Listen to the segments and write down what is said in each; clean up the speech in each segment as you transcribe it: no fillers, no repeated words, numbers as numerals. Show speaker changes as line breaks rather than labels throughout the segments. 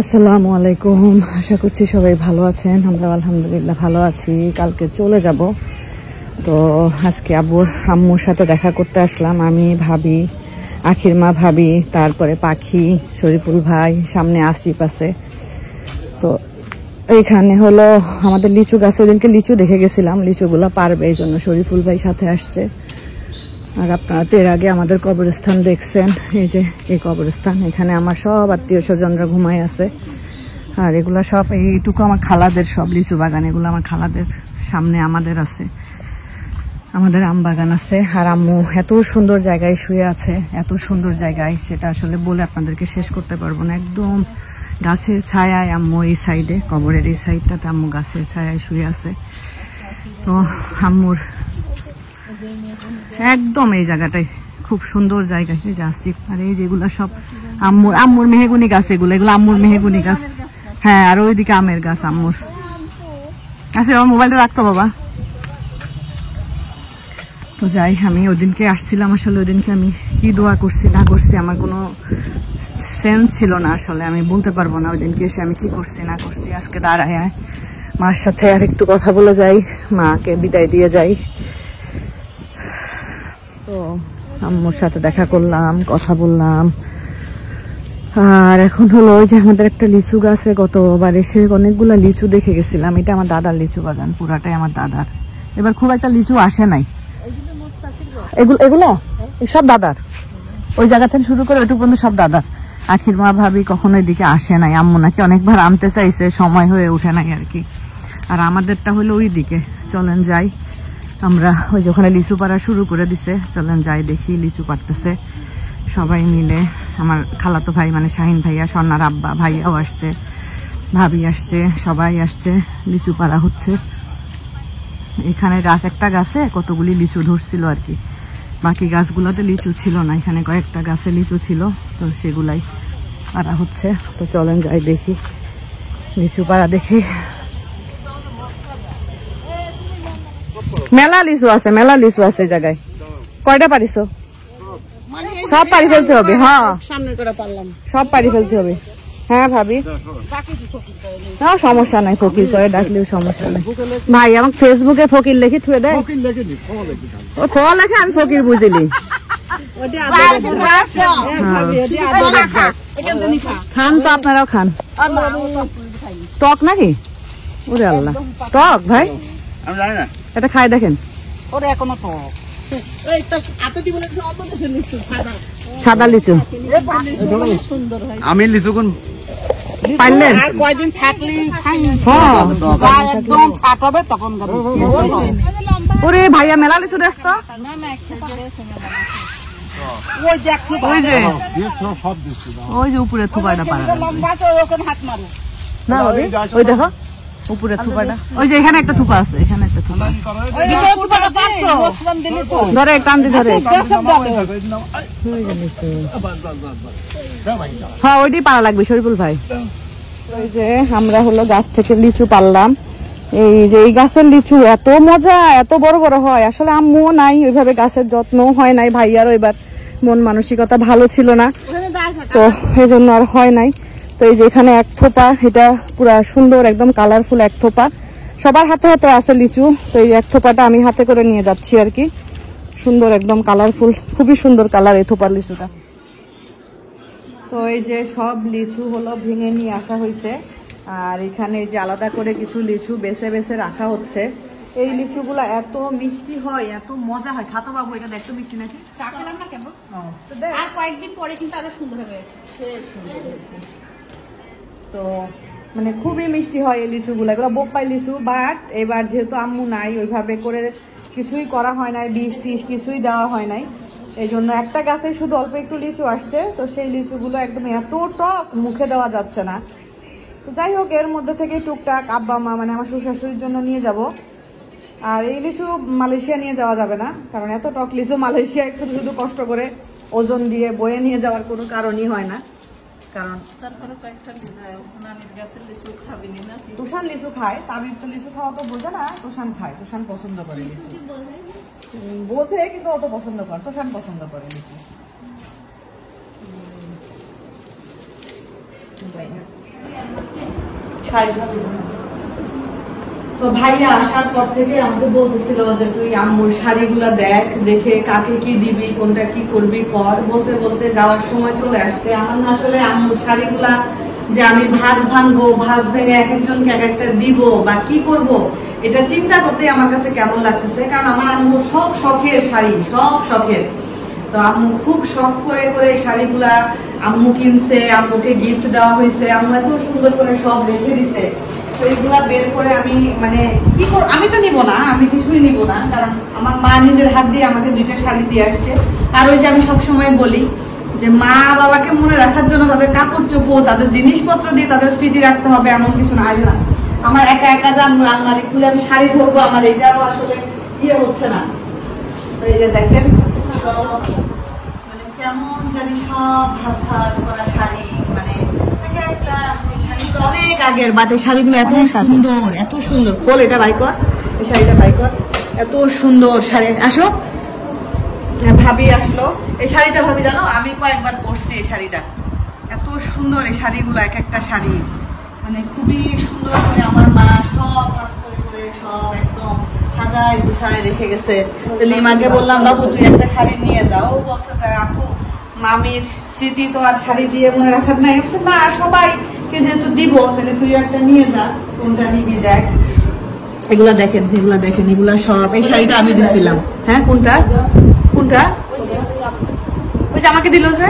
আসসালামু আলাইকুম, আশা করছি সবাই ভালো আছেন। আমরা আলহামদুলিল্লাহ ভালো আছি। কালকে চলে যাব, তো আজকে আম্মুর সাথে দেখা করতে আসলাম। আমি, ভাবি, আখির মা, ভাবি, তারপরে পাখি, শরীফুল ভাই, সামনে আসিফ আছে। তো এইখানে হলো আমাদের লিচু গাছ, ওইদিনকে লিচু দেখে গেছিলাম, লিচুগুলা পারবে, এই জন্য শরীফুল ভাই সাথে আসছে। আর আপনারা তো এর আগে আমাদের কবরস্থান দেখছেন, এই যে এই কবরস্থান, এখানে আমার সব আত্মীয় স্বজনরা ঘুমায় আছে। আর এগুলা সব এইটুকু আমার খালাদের, সব লিচু বাগান এগুলো আমার খালাদের। সামনে আমাদের আছে, আমাদের আম বাগান আছে। আর আম্মু এত সুন্দর জায়গায় শুয়ে আছে, এত সুন্দর জায়গায়, সেটা আসলে বলে আপনাদেরকে শেষ করতে পারবো না। একদম গাছের ছায়ায় আম্মু, এই সাইডে কবরের এই সাইডটাতে আম্মু গাছের ছায়ায় শুয়ে আছে। তো আম্মুর একদম এই জায়গাটাই খুব সুন্দর জায়গা। এই যে আসিফ, আর এই যেগুলা সব আম্মুর মেহগুনি গাছ, এগুলো আম্মুর মেহগুনি গাছ। হ্যাঁ, আর ওইদিকে আমের গাছ আম্মুর। আচ্ছা, আমার মোবাইলটা রাখতো বাবা। তো যাই, আমি ওদিনকে আসছিলাম, আসলে ওদিনকে আমি কি দোয়া করছি না করছি আমার কোনো সেন্স ছিল না, আসলে আমি বলতে পারবো না ওইদিনকে এসে আমি কি করছি না করছি। আজকে দাঁড়ায় মার সাথে আর একটু কথা বলে যাই, মাকে বিদায় দিয়ে যাই। তো আম্মুর সাথে দেখা করলাম, কথা বললাম। আর এখন হলো ওই যে আমাদের একটা লিচু গাছে গতবার এসে অনেকগুলা লিচু দেখে গেছিলাম। এটা আমার দাদার লিচু বাগান, পুরাটাই আমার দাদার। এবার খুব একটা লিচু আসে নাই। এগুলো সব দাদার, ওই জায়গা থেকে শুরু করে ওইটুকু পর্যন্ত সব দাদার। আখির মা, ভাবি কখনো এদিকে আসে নাই। আম্মু নাকি অনেকবার আনতে চাইছে, সময় হয়ে ওঠে নাই আর কি। আর আমাদেরটা হলো ওই দিকে। চলেন যাই আমরা, ওই যে ওখানে লিচু পাড়া শুরু করে দিছে, চলেন যাই দেখি লিচু পাড়তেছে সবাই মিলে। আমার খালাতো ভাই মানে শাহিন ভাইয়া, স্বর্ণার আব্বা, ভাইয়াও আসছে, ভাবি আসছে, সবাই আসছে, লিচু পাড়া হচ্ছে। এখানে গাছ, একটা গাছে কতগুলি লিচু ধরছিল আর কি, বাকি গাছগুলোতে লিচু ছিল না, এখানে কয়েকটা গাছে লিচু ছিল, তো সেগুলাই পাড়া হচ্ছে। তো চলেন যাই দেখি লিচু পাড়া দেখি। মেলা লিচু আছে, মেলা লিচু আছে জায়গায়। কয়টা পারিছো? সব পারি ফেলতে হবে। হ্যাঁ, সব পারি ফেলতে হবে। হ্যাঁ ভাবি, হ্যাঁ সমস্যা নাই, ফকির করে ডাকলেও সমস্যা নাই। ভাই আমাকে ফেসবুকে ফকির লেখি থুয়ে দেয়, ও ফ লেখে, আমি ফকির বুঝিলি। খান তো, আপনারাও খান। টক নাকি? ওরে আল্লাহ, টক ভাই, এটা খাই দেখেন। সাদা লিচু
আমি লিচু কোন
পাইলেন?
কয়দিন থাকলে তখন
ওরে ভাইয়া মেলা লিচু দেখ তো। ওই যে উপরে থুপাটা পারা না, ওই দেখো উপরে থুপাটা, ওই যে এখানে একটা থুপা আছে, এখানে একটা থুপা ধরে কান্দি ধরে। হ্যাঁ ওইটাই পারা লাগবে শরীফুল ভাই। ওই যে আমরা হলো গাছ থেকে লিচু পারলাম। এই যে এই গাছের লিচু এত মজা, এত বড় বড় হয়। আসলে আম্মু নাই ওইভাবে, গাছের যত্ন হয় নাই, ভাইয়ারও এবার মন মানসিকতা ভালো ছিল না, তো এই জন্য আর হয় নাই। তো এই যে এখানে এক থোপা, এটা পুরা সুন্দর একদম কালারফুল এক থোপা, সবার হাতে হাতে আছে লিচু। তো এই এক থোপাটা আমি হাতে করে নিয়ে যাচ্ছি আর কি। সুন্দর একদম কালারফুল, খুবই সুন্দর কালার এই থোপার লিচুটা। তো এই যে সব লিচু হলো ভেঙে নিয়ে আসা হয়েছে, আর এখানে যে আলাদা করে কিছু লিচু বেছে বেছে রাখা হচ্ছে। এই লিচুগুলা এত মিষ্টি হয়, এত মজা হয়। খাতো বাবু, এটা দেখতো মিষ্টি নাকি?
চা খেলাম না কেমন, আর কয়েকদিন পরে কিন্তু আরো সুন্দর হবে।
তো মানে খুবই মিষ্টি হয় এই লিচুগুলো, এগুলো বোপাই লিচু। বাট এবার যেহেতু আম্মু নাই, ওইভাবে করে কিছুই করা হয় নাই, বীজ টিস কিছুই দেওয়া হয় নাই, এই জন্য একটা গাছে শুধু অল্প একটু লিচু আসছে। তো সেই লিচুগুলো একদম এত টক, মুখে দেওয়া যাচ্ছে না। তো যাই হোক, এর মধ্যে থেকে টুকটাক আব্বা মা মানে আমার শ্বশুর শাশুড়ির জন্য নিয়ে যাব। আর এই লিচু মালয়েশিয়া নিয়ে যাওয়া যাবে না, কারণ এত টক লিচু মালয়েশিয়া একটু শুধু কষ্ট করে ওজন দিয়ে বয়ে নিয়ে যাওয়ার কোনো কারণই হয় না। কারণ তুষান লিচু খায়, তামির তো লিচু খাওয়া তো বোঝে না, তুষান খায়, তুষান পছন্দ করে লিচু। বোঝে কিন্তু অত পছন্দ করে, তোষান পছন্দ করে নাকি তো ভাইয়া আসার পর থেকে আমাকে বলতেছিল যে তুই আম্মুর শাড়িগুলা দেখ, দেখে কাকে কি দিবি, কোনটা কি করবি কর। বলতে বলতে যাওয়ার সময় চলে আসছে। আমার না আসলে আম্মুর শাড়িগুলা যে আমি ভাঁজ ভাঙবো, ভাঁজ ভেঙে এক একজনকে এক একটা দিব বা কি করব, এটা চিন্তা করতে আমার কাছে কেমন লাগতেছে। কারণ আমার আম্মুর সব শখের শাড়ি, সব শখের। তো আম্মু খুব শখ করে করে এই শাড়িগুলা আম্মু কিনছে, আম্মুকে গিফট দেওয়া হয়েছে, আম্মু এত সুন্দর করে সব রেখে দিছে। তো এইগুলা বের করে আমি মানে কি করব, আমি তো নিব না, আমি কিছুই নিব না, কারণ আমার মা নিজের হাত দিয়ে আমাকে 2টা শাড়ি দিয়ে আসছে। আর ওই যে আমি সবসময় বলি যে মা বাবাকে মনে রাখার জন্য তাদের কাপড় চোপড়, তাদের জিনিসপত্র দিয়ে তাদের স্মৃতি রাখতে হবে এমন কিছু না। আমার একা একা যে আমি আলমারি খুলে আমি শাড়ি ধরবো, আমার এটাও আসলে ইয়ে হচ্ছে না। তো এই যে দেখেন মানে কেমন জানি সব ভাঁজ ভাঁজ করা শাড়ি, মানে অনেক আগের বাট এই শাড়িগুলো এত সুন্দর, এত সুন্দর। খোল এটা বাই কর, এই শাড়িটা বাই কর, এত সুন্দর শাড়ি। আসো, ভাবি আসলো। এই শাড়িটা ভাবি জানো আমি কয়েকবার পরছি এই শাড়িটা, এত সুন্দর এই শাড়িগুলো, এক একটা শাড়ি মানে খুবই সুন্দর করে আমার মা সব কাজ করে করে সব একদম সাজায় গুছায় রেখে গেছে। তো লিমাকে বললাম বাবু তুই একটা শাড়ি নিয়ে যাও, বলছে যে আপু মামির স্মৃতি তো আর শাড়ি দিয়ে মনে রাখার নাই। না, সবাইকে যেহেতু দিব তাহলে তুই একটা নিয়ে যা, কোনটা নিবি দেখ। এগুলা দেখেন, এগুলা দেখেন, এগুলা সব এই শাড়িটা আমি দিছিলাম। হ্যাঁ, কোনটা কোনটা ওই যে আমাকে দিল যে।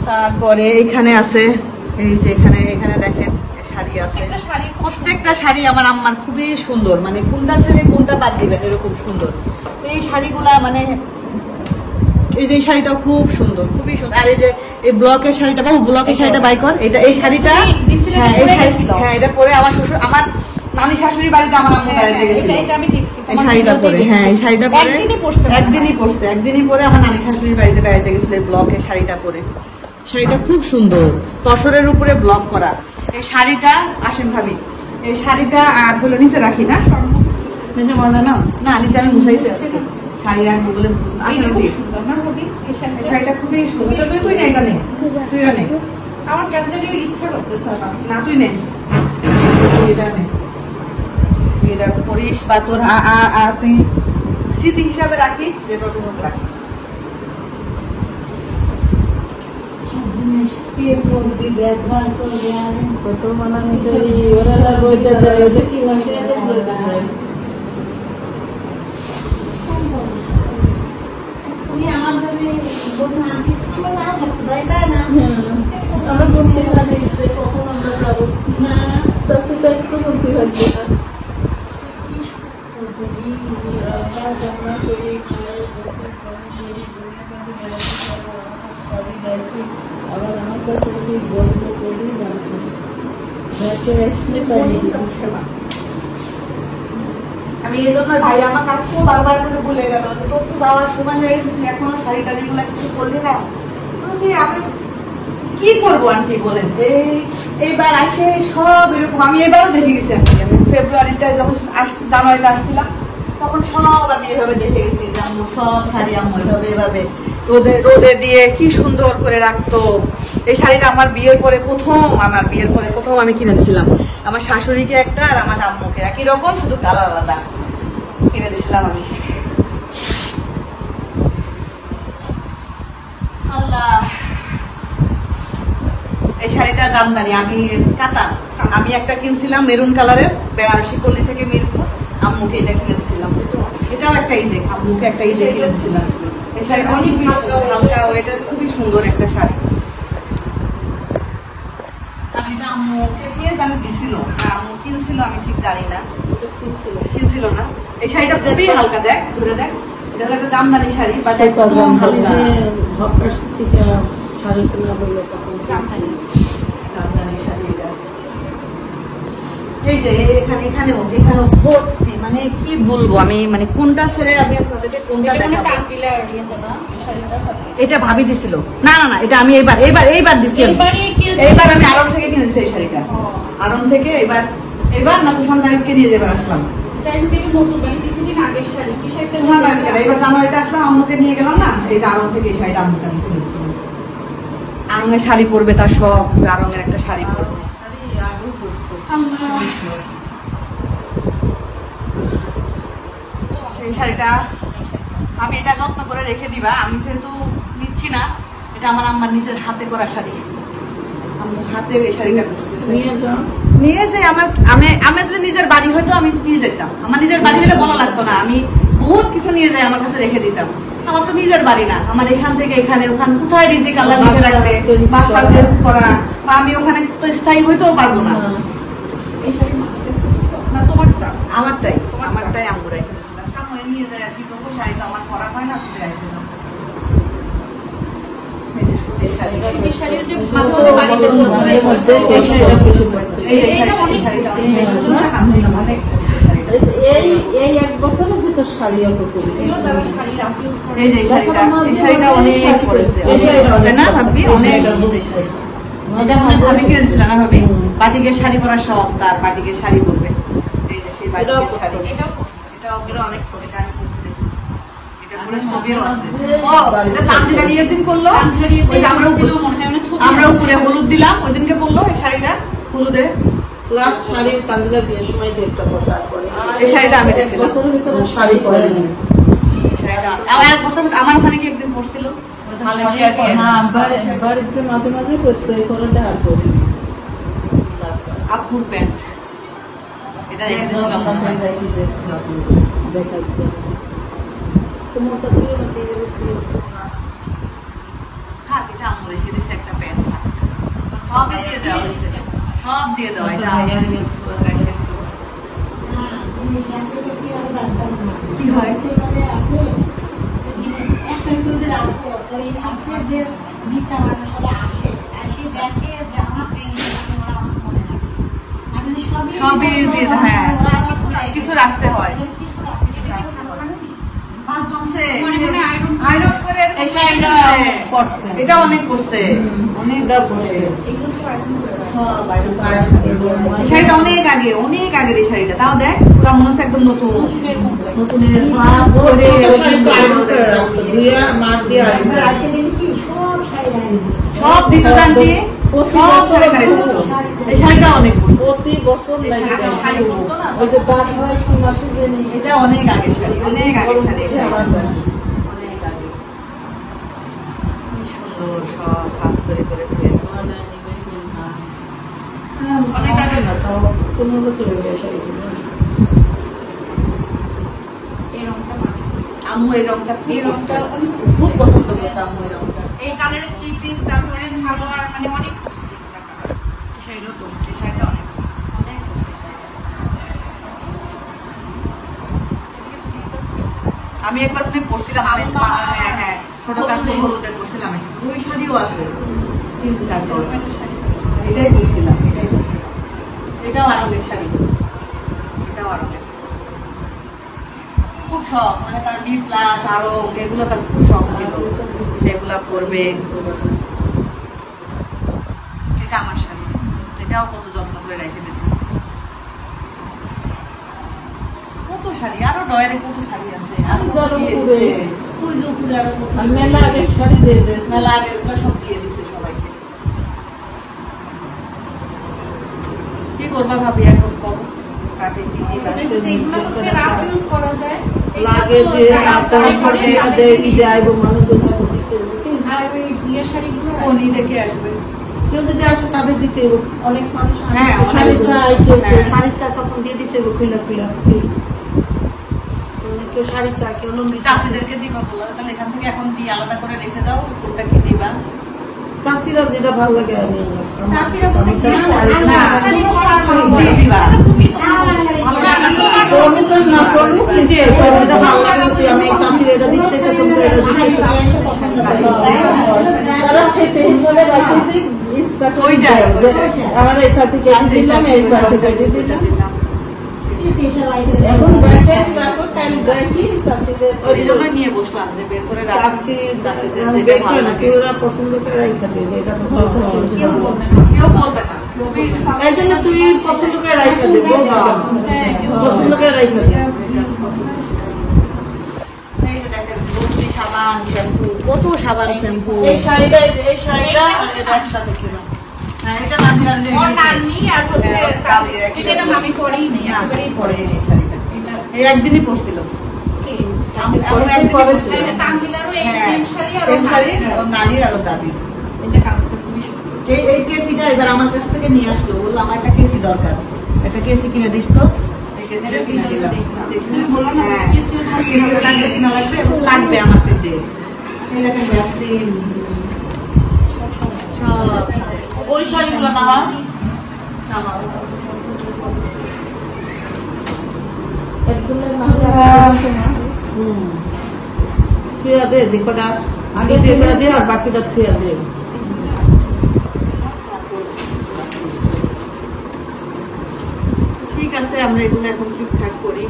তারপরে এখানে আছে, এই যে এখানে এখানে দেখেন শাড়ি আছে, প্রত্যেকটা শাড়ি আমার আম্মার খুবই সুন্দর, মানে কোনটা ছেড়ে কোনটা বাদ দিবেন এরকম সুন্দর এই শাড়িগুলা। মানে এই যে শাড়িটা খুব সুন্দর, খুবই সুন্দর। আর এই যে এই ব্লকের শাড়িটা, বাবু ব্লকের শাড়িটা বাই কর। এটা এই শাড়িটা, হ্যাঁ এটা পরে আমার শ্বশুর, আমার নানি শাশুড়ি বাড়িতে আমার আম্মু বেড়াতে গেছিল এই শাড়িটা পরে। হ্যাঁ এই শাড়িটা পরে একদিনই পরে আমার নানি শাশুড়ির বাড়িতে বেড়াতে গেছিল এই ব্লকের শাড়িটা পরে। শাড়িটা খুব সুন্দর, তসরের উপরে ব্লক করা এই শাড়িটা। আসেন ভাবি, এই শাড়িটা আর হলো নিচে রাখি না, না নিচে আমি মুছাইছি শাড়ি রাখবো বলে। শাড়িটা খুবই সুন্দর। তুই নে, এটা নে, তুই এটা নে।
আমার ক্যান্সেল ইচ্ছা করতেছে
না, তুই নে, এটা নে, এটা পরিস বা তোর তুই স্মৃতি হিসাবে রাখিস, যেটা তোর মধ্যে রাখিস।
কত মানানি করি ওরা বইটা দেয়, ওটা কি মাসে
তুমি আমার জন্য বলছো আন্টি আমার না থাকতে দেয়, তাই না?
আমরা বলতে পারি যে কখন আমরা যাবো না, চাষি তো একটু বলতে পারবে না। আবার আমার কাছে সেই গল্প করি আসলে পারি না।
আমি এই জন্য ভাই আমার কাছেও বারবার করে বলে গেল যে তোর তো যাওয়ার সময় হয়ে গেছে, তুই এখনো শাড়ি টাড়ি গুলা কিছু করলি না। আমি কি করবো আন্টি বলেন, এইবার আসে সব এরকম। আমি এবারও দেখে গেছি আন্টি, আমি ফেব্রুয়ারিতে যখন জানুয়ারিতে আসছিলাম তখন সব আমি এভাবে দেখে গেছি যে আম্মু সব শাড়ি আম্মু এভাবে রোদে দিয়ে কি সুন্দর করে রাখতো। এই শাড়িটা আমার বিয়ের পরে প্রথম আমি কিনে দিয়েছিলাম আমার শাশুড়িকে একটা, আর আমার আম্মুকে একই রকম, শুধু কালার আলাদা কিনে দিয়েছিলাম আমি। আল্লাহ, এই শাড়িটা জামদানি, আমি কাতান। আমি একটা কিনছিলাম মেরুন কালারের, বেনারসি পল্লী থেকে মিরপুর, আম্মুকে এটা কিনে দিয়েছিলাম। এটাও একটা ঈদে, আম্মুকে একটা ঈদে কিনে দিয়েছিলাম। এই শাড়িটা অনেক হালকা ওয়েটের, খুবই সুন্দর একটা শাড়ি। আমি এটা আম্মুকে দিয়ে জানি দিছিল, আম্মু কিনছিল আমি ঠিক জানি না, কিনছিল না। এই শাড়িটা খুবই হালকা, দেখ ধরে দেখ, এটা হলো একটা জামদানি শাড়ি, বাট একদম হালকা।
শাড়ি কিনা বললো তখন
জামদানি শাড়ি। এই যে এখানেও ভর্তি, মানে কি বলবো আমি, মানে কোনটা ছেড়ে আমি আপনাদেরকে কোনটা দেখাবো। এটা ভাবি দিছিল, না না না, এটা আমি এইবার দিছি। এইবার আমি আরম থেকে কিনেছি এই শাড়িটা, আরম থেকে। এবার না তো সন্তানকে নিয়ে যাবার আসলাম,
যাই হোক এটা নতুন মানে কিছুদিন আগের শাড়ি কি শাড়িটা
তোমার লাগবে না। এবার জানুয়ারিতে আসলাম, আম্মুকে নিয়ে গেলাম না, এই যে আরং থেকে এই শাড়িটা আম্মুকে আমি কিনেছি। আরঙের শাড়ি পরবে, তার শখ আরঙের একটা শাড়ি পরবে। এই শাড়িটা আমি এটা যত্ন করে রেখে দিবা, আমি যেহেতু নিচ্ছি না, এটা আমার আম্মার নিজের হাতে করা শাড়ি, আম্মু হাতে এই শাড়িটা নিয়ে যাই। আমার যদি নিজের বাড়ি হয়তো আমি নিয়ে যেতাম, আমার নিজের বাড়ি হলে বলা লাগতো না, আমি বহুত কিছু নিয়ে যাই আমার কাছে রেখে দিতাম। আমার তো নিজের বাড়ি না, আমার এখান থেকে এখানে ওখানে কোথায় রিজিক আল্লাহ লিখে রাখবে, বাসা চেঞ্জ করা, বা আমি ওখানে তো স্থায়ী হইতেও পারবো না।
এই শাড়ি না তোমারটা
আমারটাই আম্মু রেখে দিয়েছিলাম, আম্মু নিয়ে যায় আর কি করবো, শাড়ি তো আমার পরা হয় না, তুলে রেখে দিলাম।
সুতির শাড়ি হচ্ছে মাঝে মাঝে বাড়িতে
এই এক বছরের ভিতর শাড়ি অত করি
যারা শাড়ি রাফ ইউজ করে
এই যে শাড়িটা অনেক পরেছে, না ভাবি অনেক আমি কিনেছিলাম না ভাবি, বাটিকের শাড়ি পরার শখ, তার বাটিকের শাড়ি পরবে। এই যে সেই বাটিকের শাড়ি,
এটাও করছে
এটা অনেক পরেছে, আমি পরতেছি। এটা পরে ছবিও আছে। ও এটা তানজিলা নিয়ে দিন করলো, আমরা উপরে হলুদ দিলাম, ওই দিনকে পরলো এই শাড়িটা হলুদে।
লাস্ট শাড়ি তানজিলা বিয়ের সময় একটা পোশাক পরে,
এই শাড়িটা আমি দেখছিলাম।
বছরের ভিতরে শাড়ি পরে না,
শাড়িটা আমার বছর আমার ওখানে কি একদিন পরছিল,
বাড়ির যে মাঝে মাঝে করতে করে আর করি
আপুর প্যান্ট, এটা রেখেছিলাম
দেখাচ্ছে তোমার কাছে
থাক, এটা আম্মু রেখে দিয়েছে একটা প্যান্ট, সব দিয়ে দেওয়া হয়েছে, সব দিয়ে দেওয়া, এটা কি হয় সবই দিয়ে, হ্যাঁ কিছু রাখতে হয়। এটা অনেক করছে, অনেকটা করছে, শাড়িটা অনেক আগে এই শাড়িটা, তাও দেখ ওরা মনে হচ্ছে একদম নতুন সব দিতে জানতি, এই শাড়িটা অনেক
প্রতি বছর
এটা অনেক আগের শাড়ি, অনেক আগের শাড়ি, অনেক আগে, সুন্দর সব কাজ করে করে অনেক আগে না তো
15 বছর হয়ে গেছে।
আম্মু এই রংটা খুব পছন্দ করতো, আম্মু এই রংটা,
এই কালারের থ্রি পিস তারপরে সালোয়ার মানে অনেক
শাড়িটা করছে, শাড়িটা অনেক অনেক করছে শাড়িটা। আমি একবার ওখানে পড়ছিলাম, হ্যাঁ হ্যাঁ ছোট কাকুর হলুদে পড়ছিলাম, ওই শাড়িও আছে, চিন্তা করো, এটাই পড়ছিলাম, এটাও আরঙের শাড়ি, এটাও আরঙের, খুব শখ, মানে তার ডি প্লাস আরং এগুলো তার খুব শখ ছিল, সেগুলা করবে। এটা আমার শাড়ি, এটাও কত যত্ন করে রেখে দিয়েছে, কত শাড়ি, আরো ডয়ারে কত শাড়ি আছে,
মেলা আগের শাড়ি দিয়ে দিয়েছে,
মেলা আগের সব দিয়ে দিচ্ছে সবাইকে। কি করবা ভাবি এখন, কম কাটে কি
যেগুলো হচ্ছে রাফ ইউজ করা যায়
লাগে যে
আর ওই বিয়ের শাড়িগুলো
কোনি দেখে আসবে,
কেউ যদি আসে তাদের দিতে হবে, অনেক মানুষ
হ্যাঁ,
শাড়ি চায়, কেউ
হ্যাঁ।
শাড়ি চায় তখন দিয়ে দিতে হবে, খুলে কেউ শাড়ি চায়, কেউ লম্বি
চাষিদেরকে দিবা বলো, তাহলে এখান থেকে এখন দিয়ে আলাদা করে রেখে দাও, কোনটা কি দিবা,
চাষিরা যেটা ভালো লাগে আমি
চাচিরা বলতে কি
দিয়ে দিবা,
আমি চাষিরা এটা দিচ্ছে আমার এই চাষিকে দিলাম, এই চাষিকে দিলাম, এখন
ওই জন্য নিয়ে বসলাম যে বের করে রাখছি, কেউ
পছন্দ করে
বলবে না।
এই জন্য তুই পছন্দ করে রাইখা দে বাবা, পছন্দ করে রাইখা দে।
এই যে দেখেন ভর্তি সাবান শ্যাম্পু, কত সাবান শ্যাম্পু।
এই শাড়িটা আর এটা একসাথে ছিল।
হ্যাঁ, এটা নাজিরার যে
ওর নানি আর হচ্ছে কিন্তু এটা মামি পরেই নেই, একবারেই
পরে এই শাড়িটা এই একদিনই পরছিল।
কি তানজিলারও এই সেম শাড়ি আর
সেম শাড়ি ওর নানির আর ওর দাদির।
এটা কাপড়টা খুবই সুন্দর।
এই কেসিটা এবার আমার কাছ থেকে নিয়ে আসলো, বললো আমার একটা কেসি দরকার, একটা কেসি কিনে দিস তো। এই কেসিটা কিনে দিলাম।
বললাম না
হ্যাঁ,
কিছু তোমার
কেসি লাগবে কিনা লাগবে, বলছে লাগবে আমাকে দে। এই দেখেন ভ্যাসলিন সব
ওই শাড়িগুলো না
আমার
ছুঁয়া দে, দেখোটা আগে পেপার দে আর বাকিটা ছুঁয়া দে।
ঠিক আছে, আমরা এগুলো এখন ঠিকঠাক করি।